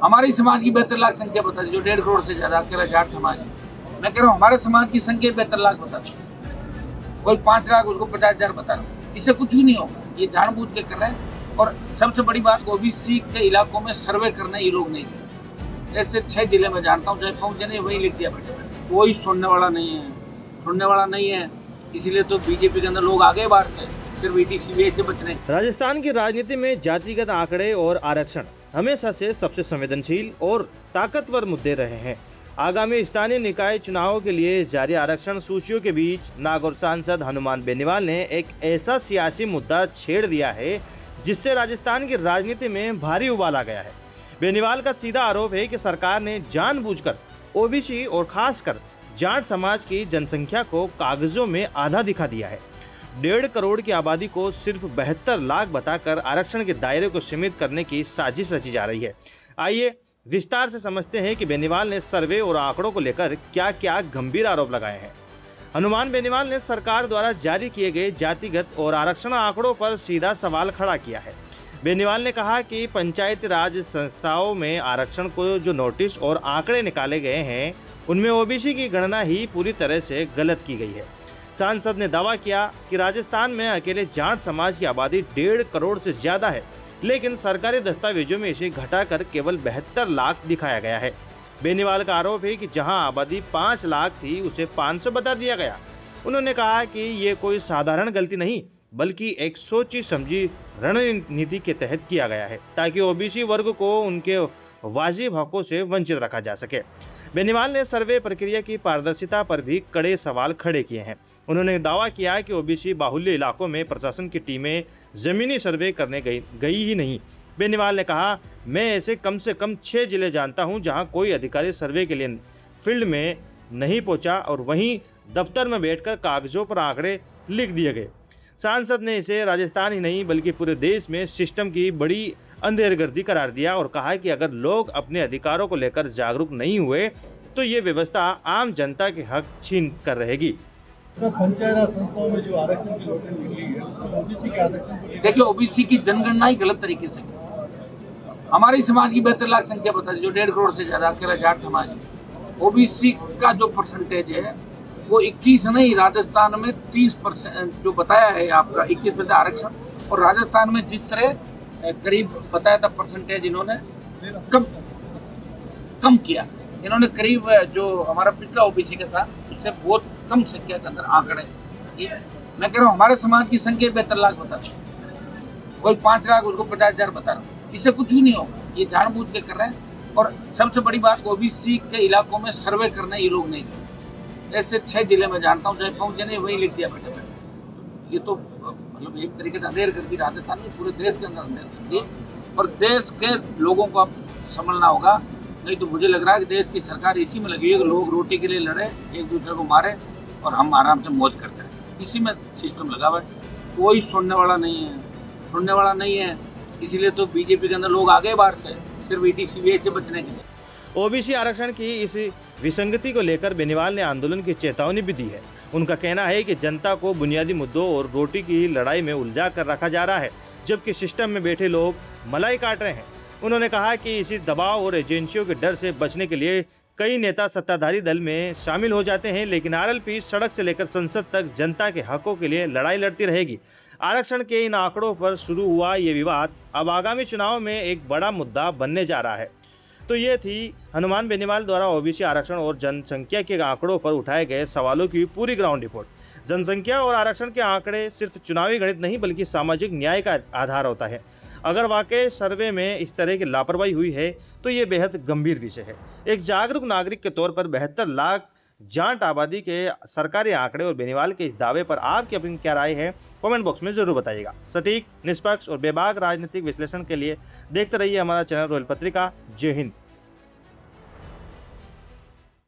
हमारे समाज की 72 लाख संख्या बता दी, जो 1.5 करोड़ से ज्यादा अकेला जाट समाज है। मैं कह रहा हूँ हमारे समाज की संख्या 72 लाख बता दी, कोई 5 लाख, उसको 50,000 बता रहा हूँ। इससे कुछ भी नहीं होगा, ये जानबूझ के कर रहे हैं। और सबसे बड़ी बात, ओबीसी के इलाकों में सर्वे करने ये लोग नहीं थे। ऐसे 6 जिले में जानता हूँ, चाहे पहुंचे नहीं वही लिख दिया बैठे, कोई सुनने वाला नहीं है। इसीलिए तो बीजेपी के अंदर लोग आ गए बाहर से, सिर्फ ईडी सीबीआई से बचने। राजस्थान की राजनीति में जातिगत आंकड़े और आरक्षण हमेशा से सबसे संवेदनशील और ताकतवर मुद्दे रहे हैं। आगामी स्थानीय निकाय चुनावों के लिए जारी आरक्षण सूचियों के बीच नागौर सांसद हनुमान बेनीवाल ने एक ऐसा सियासी मुद्दा छेड़ दिया है जिससे राजस्थान की राजनीति में भारी उबाल आ गया है। बेनीवाल का सीधा आरोप है कि सरकार ने जानबूझकर ओबीसी और खासकर जाट समाज की जनसंख्या को कागजों में आधा दिखा दिया है। 1.5 करोड़ की आबादी को सिर्फ 72 लाख बताकर आरक्षण के दायरे को सीमित करने की साजिश रची जा रही है। आइए विस्तार से समझते हैं कि बेनीवाल ने सर्वे और आंकड़ों को लेकर क्या क्या गंभीर आरोप लगाए हैं। हनुमान बेनीवाल ने सरकार द्वारा जारी किए गए जातिगत और आरक्षण आंकड़ों पर सीधा सवाल खड़ा किया है। बेनीवाल ने कहा कि पंचायती राज संस्थाओं में आरक्षण को जो नोटिस और आंकड़े निकाले गए हैं उनमें ओबीसी की गणना ही पूरी तरह से गलत की गई है। सांसद ने दावा किया कि राजस्थान में अकेले जाट समाज की आबादी 1.5 करोड़ से ज्यादा है, लेकिन सरकारी दस्तावेजों में इसे घटाकर केवल 72 लाख दिखाया गया है। बेनीवाल का आरोप है कि जहां आबादी 5 लाख थी उसे 500 बता दिया गया। उन्होंने कहा कि ये कोई साधारण गलती नहीं बल्कि एक सोची समझी रणनीति के तहत किया गया है ताकि ओबीसी वर्ग को उनके वाजिब हकों से वंचित रखा जा सके। बेनीवाल ने सर्वे प्रक्रिया की पारदर्शिता पर भी कड़े सवाल खड़े किए हैं। उन्होंने दावा किया कि ओबीसी बाहुल्य इलाकों में प्रशासन की टीमें जमीनी सर्वे करने गई ही नहीं। बेनीवाल ने कहा, मैं ऐसे कम से कम 6 जिले जानता हूं जहां कोई अधिकारी सर्वे के लिए फील्ड में नहीं पहुंचा और वहीं दफ्तर में बैठकर कागजों पर आंकड़े लिख दिए गए। सांसद ने इसे राजस्थान ही नहीं बल्कि पूरे देश में सिस्टम की बड़ी अंधेरगर्दी करार दिया और कहा कि अगर लोग अपने अधिकारों को लेकर जागरूक नहीं हुए तो ये व्यवस्था आम जनता के हक छीन कर रहेगी। सर, पंचायत राज संस्थाओं में जो आरक्षण की नोटिस निकली है उसमें ओबीसी के आरक्षण को देखिए, ओबीसी की जनगणना ही गलत तरीके से की। हमारे समाज की 72 लाख संख्या बता दी, जो 1.5 करोड़ से ज्यादा अकेला जाट समाज है। ओबीसी का जो परसेंटेज है वो 21 नहीं, राजस्थान में 30% जो बताया है आपका 21% आरक्षण। और राजस्थान में जिस तरह करीब बताया था परसेंटेज, इन्होंने कम किया। इन्होंने करीब जो हमारा पिछला ओबीसी का था उससे बहुत कम संख्या के अंदर आंकड़े। मैं कह रहा हूँ हमारे समाज की संख्या 72 लाख बता रहा हूँ, कोई 5 लाख, उसको 50,000 बता रहा हूँ। इससे कुछ भी नहीं होगा, ये जानबूझ के कर रहे हैं। और सबसे बड़ी बात, ओबीसी के इलाकों में सर्वे करने ये लोग नहीं थे। ऐसे 6 जिले में जानता हूँ, चाहे पहुंचे नहीं वही लिख दिया बैठे। ये तो मतलब एक तरीके से अंधेर कर दी राजस्थान में, पूरे देश के अंदर अंधेर कर दी। और देश के लोगों को अब संभलना होगा, नहीं तो मुझे लग रहा है कि देश की सरकार इसी में लगी है कि लोग रोटी के लिए लड़े, एक दूसरे को मारे और हम आराम से मौज करते हैं। इसी में सिस्टम लगा हुआ है, कोई सुनने वाला नहीं है। इसीलिए तो बीजेपी के अंदर लोग आ गए बाहर से, सिर्फ ईडी सीबीआई से बचने के लिए। ओबीसी आरक्षण की इस विसंगति को लेकर बेनीवाल ने आंदोलन की चेतावनी भी दी है। उनका कहना है कि जनता को बुनियादी मुद्दों और रोटी की लड़ाई में उलझा कर रखा जा रहा है, जबकि सिस्टम में बैठे लोग मलाई काट रहे हैं। उन्होंने कहा कि इसी दबाव और एजेंसियों के डर से बचने के लिए कई नेता सत्ताधारी दल में शामिल हो जाते हैं, लेकिन आरएलपी सड़क से लेकर संसद तक जनता के हकों के लिए लड़ाई लड़ती रहेगी। आरक्षण के इन आंकड़ों पर शुरू हुआ ये विवाद अब आगामी चुनाव में एक बड़ा मुद्दा बनने जा रहा है। तो ये थी हनुमान बेनीवाल द्वारा ओबीसी आरक्षण और जनसंख्या के आंकड़ों पर उठाए गए सवालों की पूरी ग्राउंड रिपोर्ट। जनसंख्या और आरक्षण के आंकड़े सिर्फ चुनावी गणित नहीं बल्कि सामाजिक न्याय का आधार होता है। अगर वाकई सर्वे में इस तरह की लापरवाही हुई है तो ये बेहद गंभीर विषय है। एक जागरूक नागरिक के तौर पर 72 लाख जाट आबादी के सरकारी आंकड़े और बेनीवाल के इस दावे पर आपकी अपनी क्या राय है, कमेंट बॉक्स में जरूर बताइएगा। सटीक, निष्पक्ष और बेबाक राजनीतिक विश्लेषण के लिए देखते रहिए हमारा चैनल रॉयल पत्रिका। जय हिंद।